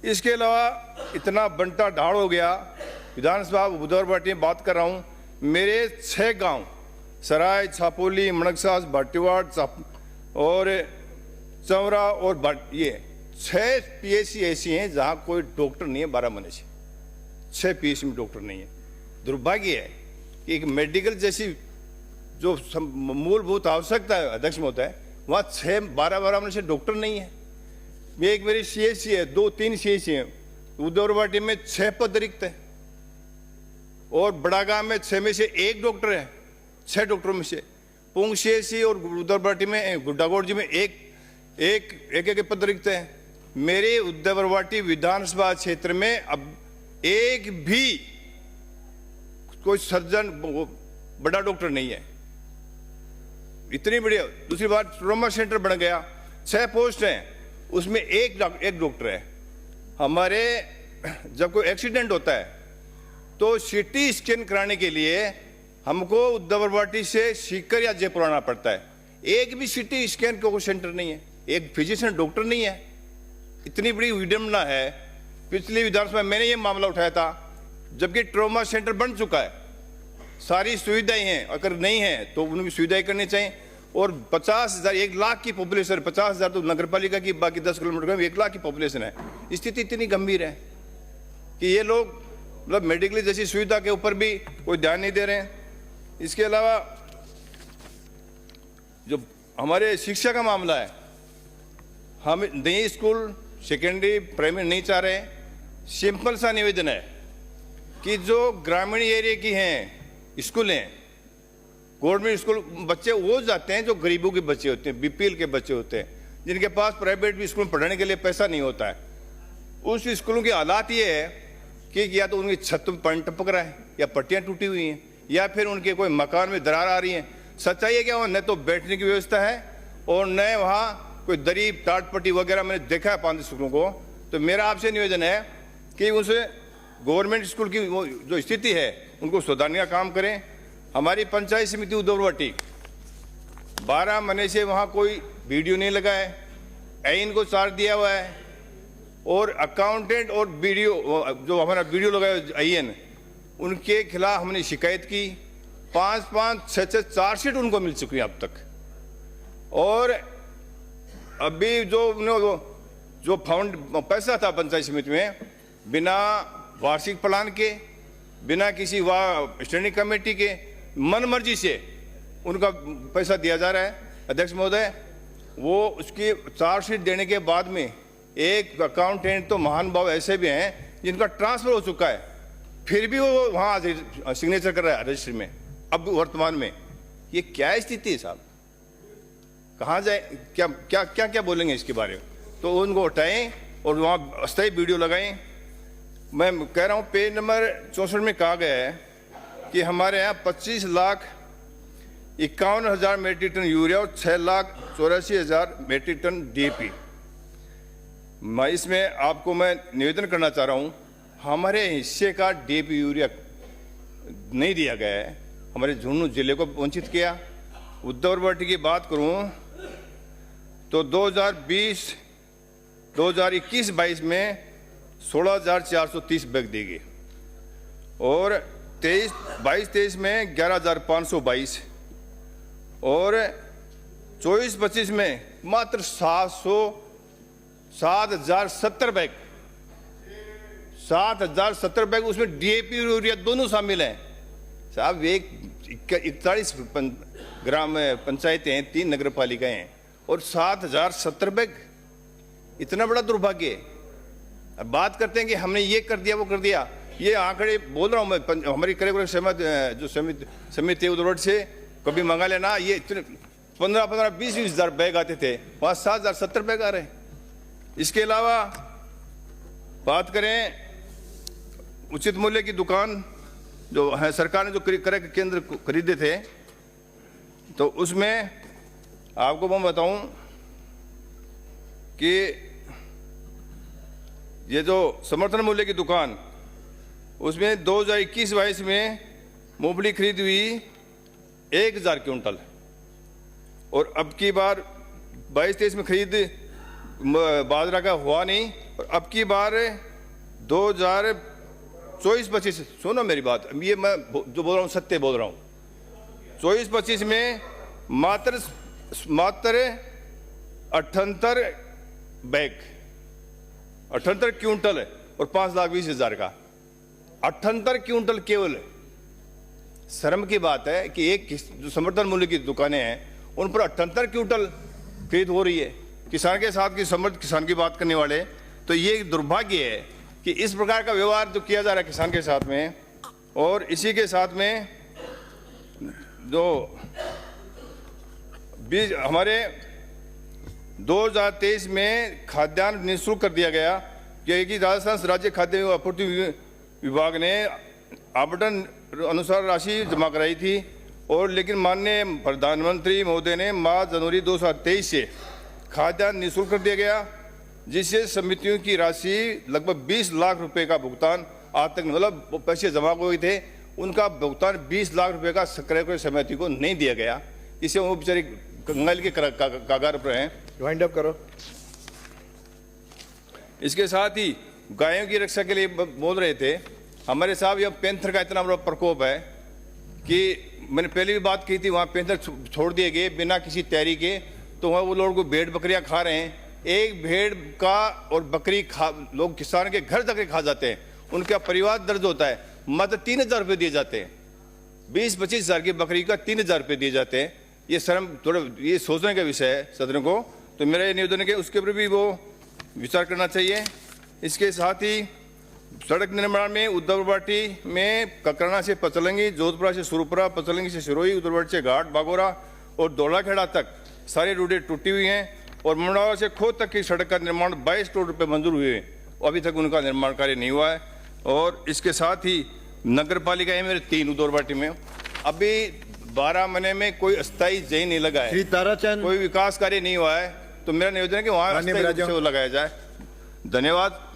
इसके अलावा इतना बंटा ढाड़ हो गया, विधानसभा बुधवार में बात कर रहा हूँ, मेरे 6 गांव सराय, छापोली, मणकसास, भाटीवाड़ और चौरा और ये 6 पीएचसी ऐसी हैं जहां कोई डॉक्टर नहीं है। 12 महीने से 6 पीएचसी में डॉक्टर नहीं है। दुर्भाग्य है कि एक मेडिकल जैसी जो मूलभूत आवश्यकता है अध्यक्ष महोदय, वहाँ 12 महीने से डॉक्टर नहीं है। एक मेरी सीएचसी है, 2-3 सीएचसी है। उदयपुर में 6 पद रिक्त है और बड़ागांव में 6 में से 1 डॉक्टर है, 6 डॉक्टरों में से। पुंग सीएचसी और उदयपुर में गुड्डागोड़ में एक पद रिक्त है। मेरे उदयपुर विधानसभा क्षेत्र में अब एक भी कोई सर्जन बड़ा डॉक्टर नहीं है। इतनी बढ़िया। दूसरी बात, ट्रॉमा सेंटर बन गया, 6 पोस्ट हैं, उसमें एक डॉक्टर है। हमारे जब कोई एक्सीडेंट होता है तो सीटी स्कैन कराने के लिए हमको उदयपुर से सीकर या जयपुर आना पड़ता है। एक भी सीटी स्कैन का कोई सेंटर नहीं है, एक फिजिशियन डॉक्टर नहीं है। इतनी बड़ी विडंबना है। पिछली विधानसभा में मैंने ये मामला उठाया था, जबकि ट्रॉमा सेंटर बन चुका है, सारी सुविधाएं हैं, अगर नहीं है तो उनकी सुविधाएं करनी चाहिए। और 50,000, 1 लाख की पॉपुलेशन, 50,000 तो नगर पालिका की, बाकी 10 किलोमीटर में 1 लाख की पॉपुलेशन है। स्थिति इतनी गंभीर है कि ये लोग मतलब मेडिकल जैसी सुविधा के ऊपर भी कोई ध्यान नहीं दे रहे हैं। इसके अलावा जो हमारे शिक्षा का मामला है, हम नई स्कूल सेकेंडरी प्राइमरी नहीं चाह रहे। सिंपल सा निवेदन है कि जो ग्रामीण एरिया की हैं स्कूलें, गवर्नमेंट स्कूल, बच्चे वो जाते हैं जो गरीबों के बच्चे होते हैं, बीपीएल के बच्चे होते हैं, जिनके पास प्राइवेट भी स्कूल में पढ़ाने के लिए पैसा नहीं होता है। उस स्कूलों की हालात ये है कि या तो उनकी छत में पानी टपक रहा है, या पट्टियाँ टूटी हुई हैं, या फिर उनके कोई मकान में दरार आ रही है। सच्चाई है क्या, न तो बैठने की व्यवस्था है और न वहाँ कोई दरी टाट पट्टी वगैरह। मैंने देखा है 5 स्कूलों को। तो मेरा आपसे निवेदन है कि उसे गवर्नमेंट स्कूल की जो स्थिति है उनको सुधारने का काम करें। हमारी पंचायत समिति उदयपुर 12 महीने से वहाँ कोई वीडियो नहीं लगा है, आईन को चार्ज दिया हुआ है, और अकाउंटेंट और वीडियो जो हमारा वीडियो लगाया आईएन, उनके खिलाफ हमने शिकायत की। 5-5, 6-6 चार्जशीट उनको मिल चुकी है अब तक। और अभी जो फाउंड पैसा था पंचायत समिति में, बिना वार्षिक प्लान के, बिना किसी स्टैंडिंग कमेटी के, मन मर्जी से उनका पैसा दिया जा रहा है। अध्यक्ष महोदय, वो उसकी चार्जशीट देने के बाद में एक अकाउंटेंट तो महान भाव ऐसे भी हैं जिनका ट्रांसफर हो चुका है, फिर भी वो वहाँ सिग्नेचर कर रहा है रजिस्ट्री में। अब वर्तमान में ये क्या स्थिति है साहब, कहाँ जाए, क्या क्या क्या क्या बोलेंगे इसके बारे में? तो उनको हटाएं और वहाँ अस्थायी वीडियो लगाएं। मैं कह रहा हूँ, पेज नंबर 64 में कहा गया है कि हमारे यहाँ 25,51,000 मेट्रिक टन यूरिया और 6,84,000 मेट्रिक टन डीएपी। मैं इसमें आपको मैं निवेदन करना चाह रहा हूँ, हमारे हिस्से का डीएपी यूरिया नहीं दिया गया है, हमारे झुंझुनू जिले को वंचित किया। उदयपुर की बात करूँ तो 2021-22 में 16,430 बैग दी गई, और 22-23 में 11,522, और 24-25 में मात्र 7,070 बैग, 7,070 बैग, उसमें डीएपी और यूरिया दोनों शामिल हैं। साहब, 41 ग्राम पंचायतें हैं, 3 नगर पालिकाएं हैं, और 7,070 बैग, इतना बड़ा दुर्भाग्य है। अब बात करते हैं कि हमने ये कर दिया वो कर दिया, ये आंकड़े बोल रहा हूँ मैं, हमारी करेक्टर जो समिति उदयपुर से कभी मंगा लेना, ये इतने 15-20 हज़ार बैग आते थे, वहाँ 7,070 बैग आ रहे हैं। इसके अलावा बात करें उचित मूल्य की दुकान जो है, सरकार ने जो क्रय केंद्र खरीदे थे, तो उसमें आपको मैं बताऊं कि ये जो समर्थन मूल्य की दुकान, उसमें 2021-22 में मूंगफली खरीद हुई 1,000 क्विंटल, और अब की बार 22-23 में खरीद बाजरा का हुआ नहीं, और अब की बार 2024-25, सुनो मेरी बात, ये मैं जो बोल रहा हूँ सत्य बोल रहा हूँ, 24-25 में मात्र 78 बैग, 78 क्विंटल है और 5,20,000 का, 78 क्विंटल केवल। शर्म की बात है कि एक जो समर्थन मूल्य की दुकानें हैं उन पर 78 क्विंटल खरीद हो रही है। किसान के साथ की समर्थ किसान की बात करने वाले, तो ये दुर्भाग्य है कि इस प्रकार का व्यवहार जो किया जा रहा है किसान के साथ में। और इसी के साथ में जो बीज हमारे 2023 में खाद्यान्न निःशुल्क कर दिया गया, क्योंकि राजस्थान राज्य खाद्य आपूर्ति विभाग ने आवंटन अनुसार राशि जमा कराई थी, और लेकिन माननीय प्रधानमंत्री महोदय ने मार्च जनवरी 2023 से खाद्यान्न निःशुल्क कर दिया गया, जिससे समितियों की राशि लगभग 20 लाख रुपए का भुगतान आज तक, मतलब पैसे जमा हुए थे उनका भुगतान 20 लाख रुपए का क्रय समिति को नहीं दिया गया, इससे वो बेचारे कंगाल के कागार पर हैं। वाइंड अप करो। इसके साथ ही गायों की रक्षा के लिए बोल रहे थे हमारे साहब, यह पैंथर का इतना बड़ा प्रकोप है कि मैंने पहले भी बात की थी, वहाँ पैंथर छोड़ दिए गए बिना किसी तैयारी के, तो वहाँ वो लोग को भेड़ बकरियां खा रहे हैं। एक भेड़ का और बकरी लोग किसान के घर जाकर खा जाते हैं, उनका परिवार दर्द होता है। मात्र 3,000 रुपये दिए जाते हैं, 20-25 हज़ार की बकरी का 3,000 रुपये दिए जाते हैं। ये शर्म, थोड़ा ये सोचने का विषय है सदन को। तो मेरा ये निवेदन है कि उसके ऊपर भी वो विचार करना चाहिए। इसके साथ ही सड़क निर्माण में उद्धववाटी में ककराना से पचलंगी, जोधपुरा से सुरपुरा, पचलंगी से सिरोही, उद्धववाटी से घाट बागोरा और धौलाखेड़ा तक सारी रोडें टूटी हुई हैं, और मंडावा से खोद तक की सड़क का निर्माण 22 करोड़ रुपये मंजूर हुए हैं, अभी तक उनका निर्माण कार्य नहीं हुआ है। और इसके साथ ही नगर पालिका है मेरे 3 उद्धववाटी में, अभी 12 महीने में कोई अस्थायी जय नहीं लगा है, कोई विकास कार्य नहीं हुआ है। तो मेरा निवेदन है कि वहाँ लगाया जाए। धन्यवाद।